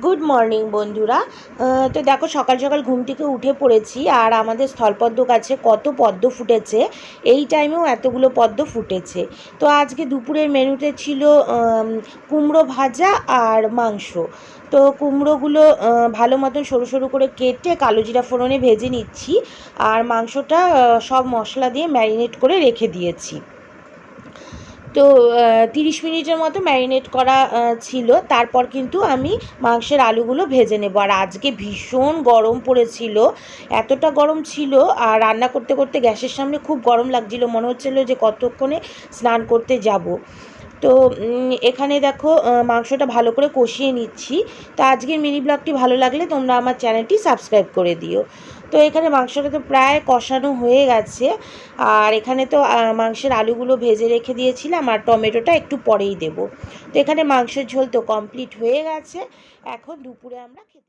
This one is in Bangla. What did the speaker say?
গুড মর্নিং বন্ধুরা। তো দেখো সকাল সকাল ঘুম থেকে উঠে পড়েছি, আর আমাদের স্থলপদ্ম গাছে কত পদ্ম ফুটেছে। এই টাইমেও এতগুলো পদ্ম ফুটেছে। তো আজকে দুপুরের মেনুতে ছিল কুমড়ো ভাজা আর মাংস। তো কুমড়োগুলো ভালো মতন সরু সরু করে কেটে কালো জিরা ফোড়নে ভেজে নিচ্ছি, আর মাংসটা সব মশলা দিয়ে ম্যারিনেট করে রেখে দিয়েছি। তো 30 মিনিটের মতো ম্যারিনেট করা ছিল। তারপর কিন্তু আমি মাংসের আলুগুলো ভেজে নেব। আর আজকে ভীষণ গরম পড়েছিল, এতটা গরম ছিল, আর রান্না করতে করতে গ্যাসের সামনে খুব গরম লাগছিল, মনে হচ্ছিল যে কতক্ষণে স্নান করতে যাব। তো এখানে দেখো মাংসটা ভালো করে কষিয়ে নিচ্ছি। তো আজকের মিনি ব্লগটি ভালো লাগলে তোমরা আমার চ্যানেলটি সাবস্ক্রাইব করে দিও। তো এখানে মাংসটা তো প্রায় কষানো হয়ে গেছে, আর এখানে তো মাংসের আলুগুলো ভেজে রেখে দিয়েছিলাম, আর টমেটোটা একটু পরেই দেব। তো এখানে মাংসের ঝোল তো কমপ্লিট হয়ে গেছে। এখন দুপুরে আমরা খেতে